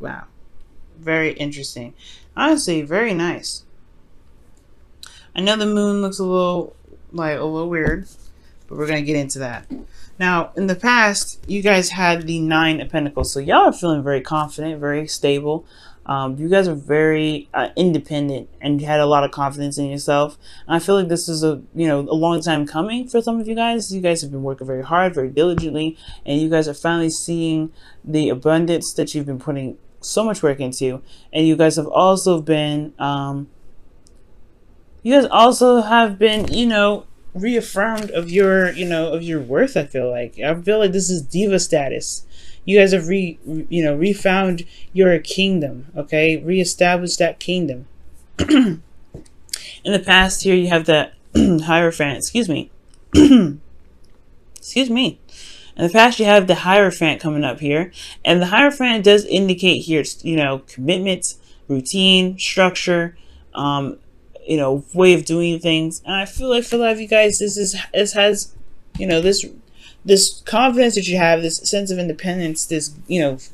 wow, very interesting. Honestly, very nice. I know the moon looks a little weird, but we're gonna get into that. Now, in the past, you guys had the Nine of Pentacles, so y'all are feeling very confident, very stable. You guys are very independent, and you had a lot of confidence in yourself. And I feel like this is a long time coming for some of you guys. You guys have been working very hard, very diligently, and you guys are finally seeing the abundance that you've been putting so much work into. And you guys have also been reaffirmed of your, of your worth. I feel like this is diva status. You guys have refound your kingdom, okay? Reestablished that kingdom. In the past here, you have the Hierophant, excuse me. Excuse me. In the past, you have the Hierophant coming up here. And the Hierophant does indicate here, commitment, routine, structure, way of doing things. And I feel like for a lot of you guys, this confidence that you have, this sense of independence, this,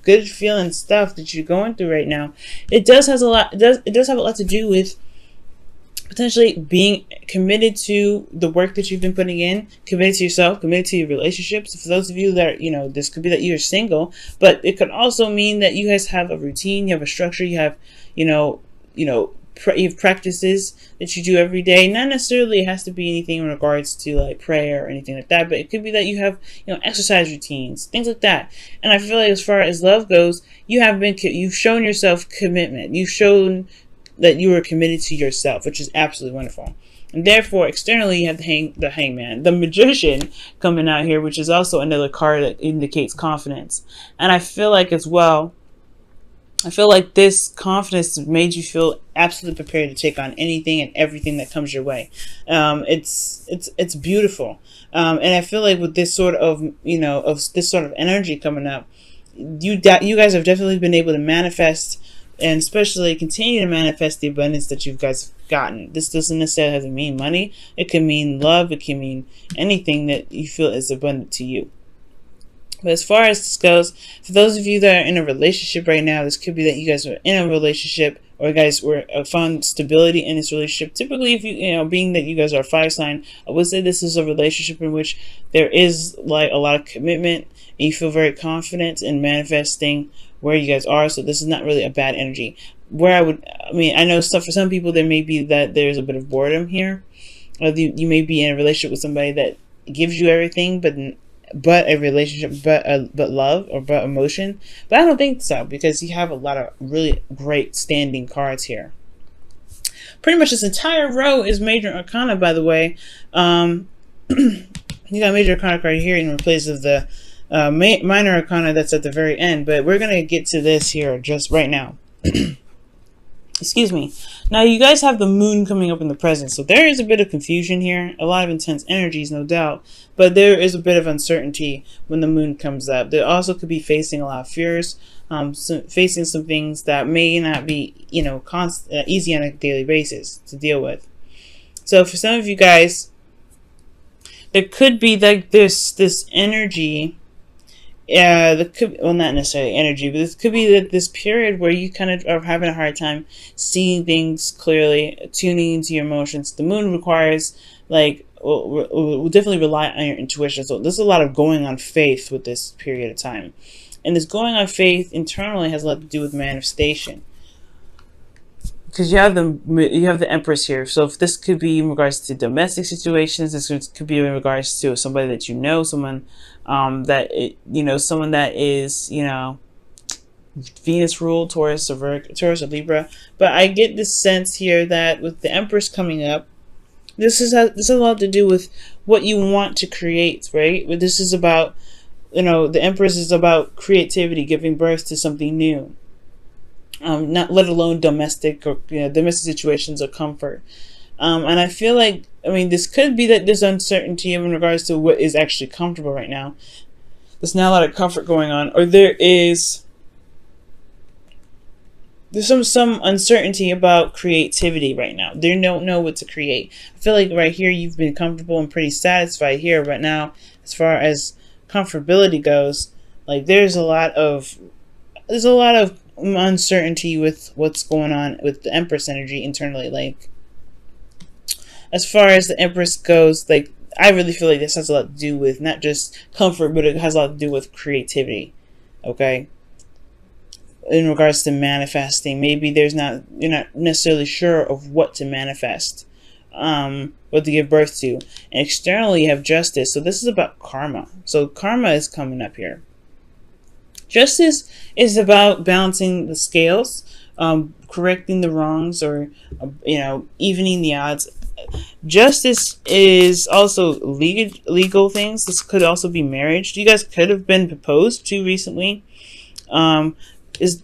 good feeling stuff that you're going through right now. It does have a lot to do with potentially being committed to the work that you've been putting in, committed to yourself, committed to your relationships. For those of you that are, this could be that you're single, but it could also mean that you guys have a routine, you have a structure, you have, you have practices that you do every day. Not necessarily it has to be anything in regards to like prayer or anything like that, but it could be that you have, exercise routines, things like that. And I feel like as far as love goes, you've shown yourself commitment. You've shown that you are committed to yourself, which is absolutely wonderful. And therefore, externally, you have the Hangman, the Magician coming out here, which is also another card that indicates confidence. And I feel like as well, this confidence made you feel absolutely prepared to take on anything and everything that comes your way. It's beautiful. And I feel like with this sort of, this sort of energy coming up, you guys have definitely been able to manifest, and especially continue to manifest the abundance that you guys have gotten. This doesn't necessarily have to mean money. It can mean love. It can mean anything that you feel is abundant to you. But as far as this goes, for those of you that are in a relationship right now, this could be that you guys are in a relationship, or you guys found stability in this relationship. Typically, if being that you guys are a fire sign, I would say this is a relationship in which there is like a lot of commitment, and you feel very confident in manifesting where you guys are. So this is not really a bad energy. I know for some people there may be that there's a bit of boredom here, or you may be in a relationship with somebody that gives you everything, but a relationship, but love, or but emotion. But I don't think so, because you have a lot of really great standing cards here. Pretty much this entire row is major arcana, by the way. You got major arcana card here in place of the minor arcana that's at the very end. But we're gonna get to this here just right now. Excuse me. Now you guys have the moon coming up in the present, so there is a bit of confusion here, a lot of intense energies, no doubt, but there is a bit of uncertainty when the moon comes up. There also could be facing a lot of fears, facing some things that may not be, easy on a daily basis to deal with. So for some of you guys, there could be like this energy. Not necessarily energy, but this could be this period where you kind of are having a hard time seeing things clearly, tuning into your emotions. The moon requires, will definitely rely on your intuition. So there's a lot of going on faith with this period of time. And this going on faith internally has a lot to do with manifestation. Because you have the Empress here. So if this could be in regards to domestic situations, this could be in regards to somebody that someone someone that is, Venus ruled, Taurus or Libra. But I get this sense here that with the Empress coming up, this has a lot to do with what you want to create, right? But this is about, the Empress is about creativity, giving birth to something new. Not let alone domestic situations or comfort. And I feel like, this could be that there's uncertainty in regards to what is actually comfortable right now. There's not a lot of comfort going on, or there's some uncertainty about creativity right now. They don't know what to create. I feel like right here you've been comfortable and pretty satisfied here, but now as far as comfortability goes, like there's a lot of uncertainty with what's going on with the Empress energy internally. Like, as far as the Empress goes, like, I really feel like this has a lot to do with not just comfort, but it has a lot to do with creativity. Okay, in regards to manifesting, maybe you're not necessarily sure of what to manifest, what to give birth to. And externally, you have Justice. So this is about karma. So karma is coming up here. Justice is about balancing the scales, correcting the wrongs, or evening the odds. Justice is also legal things. This could also be marriage. You guys could have been proposed to recently.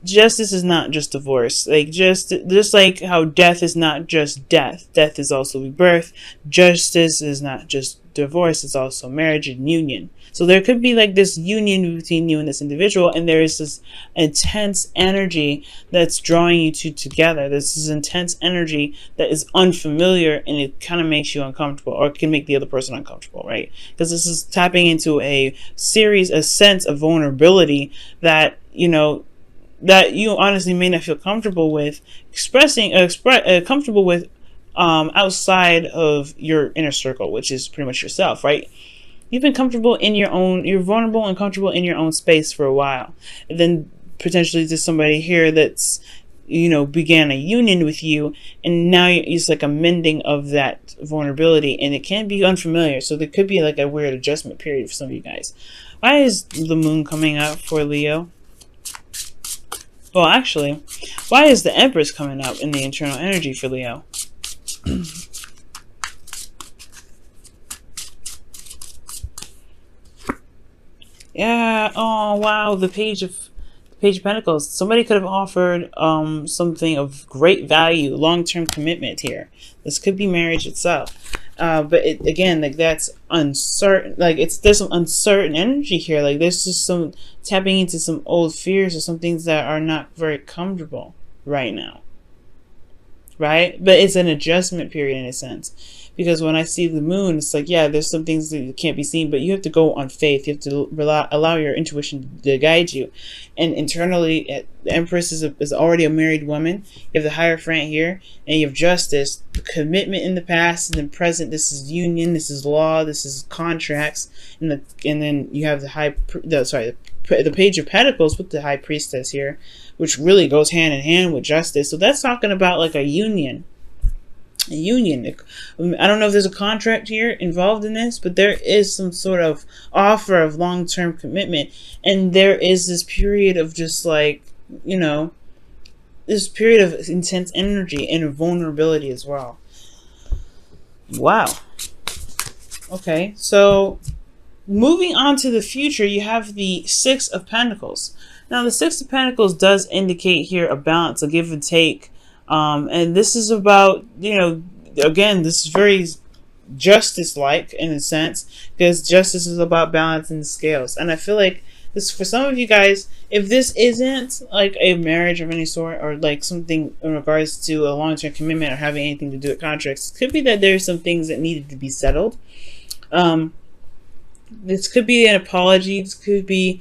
Justice is not just divorce. Like, just like how death is not just death. Death is also rebirth. Justice is not just divorce. It's also marriage and union. So there could be like this union between you and this individual, and there is this intense energy that's drawing you two together. This is intense energy that is unfamiliar, and it kind of makes you uncomfortable, or it can make the other person uncomfortable, right? Because this is tapping into a sense of vulnerability that that you honestly may not feel comfortable with comfortable with outside of your inner circle, which is pretty much yourself, right? You've been comfortable in you're vulnerable and comfortable in your own space for a while. And then potentially there's somebody here that's, began a union with you, and now it's like a mending of that vulnerability, and it can be unfamiliar. So there could be like a weird adjustment period for some of you guys. Why is the moon coming up for Leo? Well, actually, why is the Empress coming up in the internal energy for Leo? Yeah. Oh, wow. The Page of Pentacles. Somebody could have offered something of great value, long-term commitment here. This could be marriage itself. But again, like, that's uncertain. Like, there's some uncertain energy here. Like, there's just some tapping into some old fears or some things that are not very comfortable right now. Right? But it's an adjustment period in a sense. Because when I see the moon, it's like, yeah, there's some things that can't be seen, but you have to go on faith. You have to allow your intuition to guide you. And internally, the Empress is already a married woman. You have the Hierophant here, and you have Justice, commitment in the past, and then present. This is union, this is law, this is contracts, and then you have the Page of Pentacles with the High Priestess here, which really goes hand in hand with Justice. So that's talking about like a union. I don't know if there's a contract here involved in this, but there is some sort of offer of long-term commitment, and there is this period of just like, this period of intense energy and vulnerability as well. Wow. Okay, so moving on to the future, you have the Six of Pentacles. Now, the Six of Pentacles does indicate here a balance, a give and take. And this is about, again, this is very justice-like in a sense, because justice is about balancing the scales. And I feel like this, for some of you guys, if this isn't like a marriage of any sort, or like something in regards to a long-term commitment or having anything to do with contracts, it could be that there's some things that needed to be settled. This could be an apology. This could be,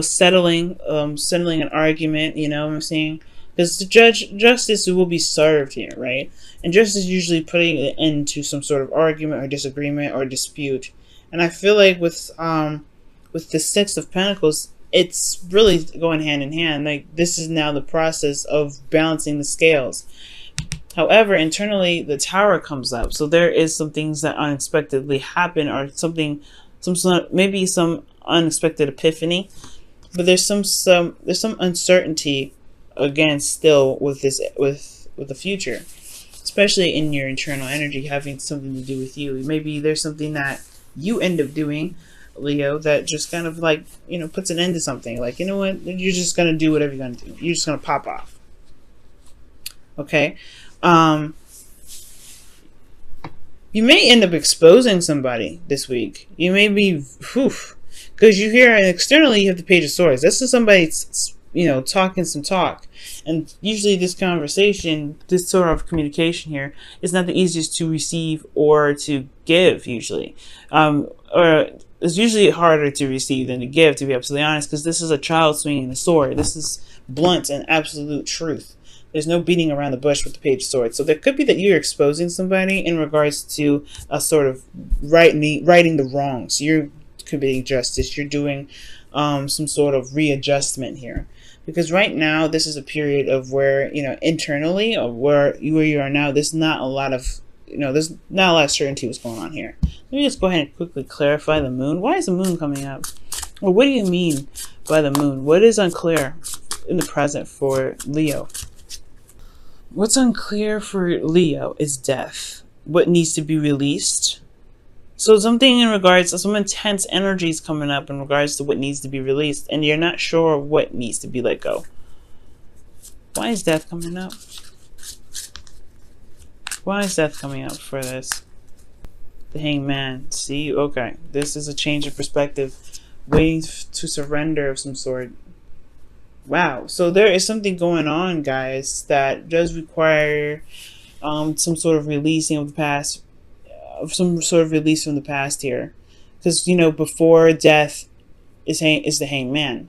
settling an argument, what I'm saying? Because the justice will be served here, right? And justice is usually putting an end to some sort of argument or disagreement or dispute. And I feel like with the Six of Pentacles, it's really going hand in hand. Like, this is now the process of balancing the scales. However, internally, the Tower comes up. So there is some things that unexpectedly happen, or maybe some unexpected epiphany. But there's some uncertainty, again, still with the future, especially in your internal energy having something to do with you. Maybe there's something that you end up doing, Leo, that just kind of like, puts an end to something. Like, you know what, you're just gonna do whatever you're gonna do. You're just gonna pop off. Okay. You may end up exposing somebody this week. You may be, because you hear externally you have the Page of Swords. This is somebody, talking some talk. And usually this conversation, this sort of communication here, is not the easiest to receive or to give, usually. Or it's usually harder to receive than to give, to be absolutely honest, because this is a child swinging a sword. This is blunt and absolute truth. There's no beating around the bush with the Page of Swords. So there could be that you're exposing somebody in regards to a sort of righting the wrongs. You're committing justice. You're doing some sort of readjustment here. Because right now, this is a period of where, internally, or where you are now, there's not a lot of, there's not a lot of certainty what's going on here. Let me just go ahead and quickly clarify the moon. Why is the moon coming up? Or what do you mean by the moon? What is unclear in the present for Leo? What's unclear for Leo is death. What needs to be released. So something in regards to some intense energies coming up in regards to what needs to be released, and you're not sure what needs to be let go. Why is death coming up? Why is death coming up for this? The Hangman. See? Okay. This is a change of perspective. Waiting to surrender of some sort. Wow. So there is something going on, guys, that does require some sort of releasing of the past. Of some sort of release from the past here. Because, before death is the Hangman.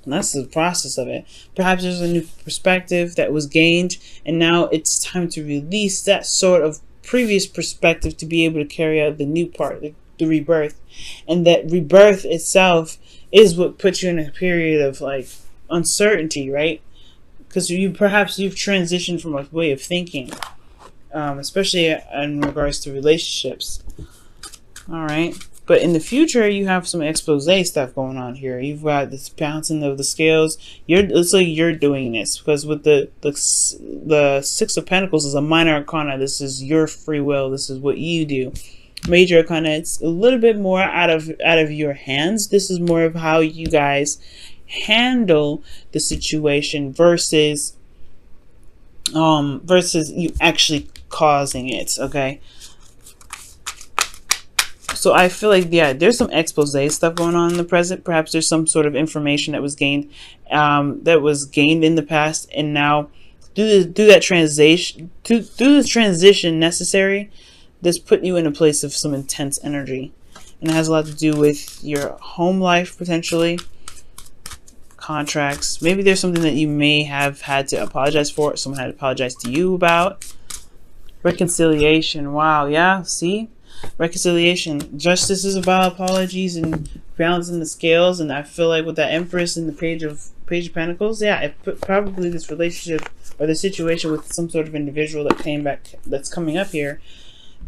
And that's the process of it. Perhaps there's a new perspective that was gained, and now it's time to release that sort of previous perspective to be able to carry out the new part, the rebirth. And that rebirth itself is what puts you in a period of like uncertainty, right? Because you've transitioned from a way of thinking, especially in regards to relationships. All right. But in the future, you have some expose stuff going on here. You've got this bouncing of the scales. It's like you're doing this because with the Six of Pentacles is a minor arcana. This is your free will. This is what you do. Major arcana, it's a little bit more out of your hands. This is more of how you guys handle the situation versus you actually causing it. Okay. So I feel like, yeah, there's some expose stuff going on in the present. Perhaps there's some sort of information that was gained in the past, and now through the transition necessary, this put you in a place of some intense energy, and it has a lot to do with your home life, potentially contracts. Maybe there's something that you may have had to apologize for. Someone had to apologize to you about. Reconciliation. Wow. Yeah. See. Reconciliation. Justice is about apologies and balancing the scales, and I feel like with that Empress and the Page of Pentacles, yeah, it put probably this relationship or the situation with some sort of individual that's coming up here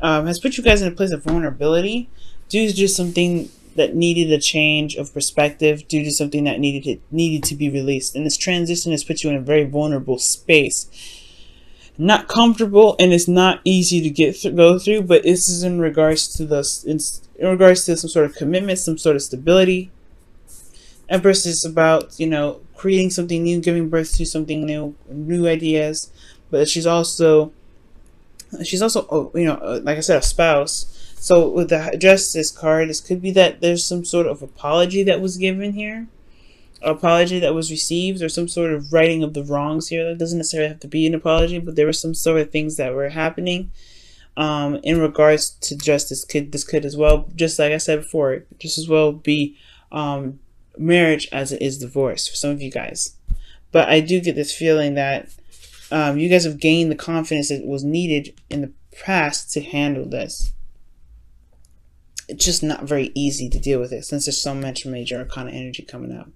has put you guys in a place of vulnerability due to just something that needed a change of perspective, due to something that needed to be released, and this transition has put you in a very vulnerable space. Not comfortable, and it's not easy to go through, but this is in regards to some sort of commitment, some sort of stability. Empress is about, creating something new, giving birth to something new ideas, but she's also like I said, a spouse. So with the Justice card, this could be that there's some sort of apology that was given here. Apology that was received, or some sort of righting of the wrongs here. That doesn't necessarily have to be an apology, but there were some sort of things that were happening in regards to justice. This could as well, just like I said before, just as well be marriage as it is divorce for some of you guys. But I do get this feeling that you guys have gained the confidence that was needed in the past to handle this. It's just not very easy to deal with it since there's so much major arcana energy coming out.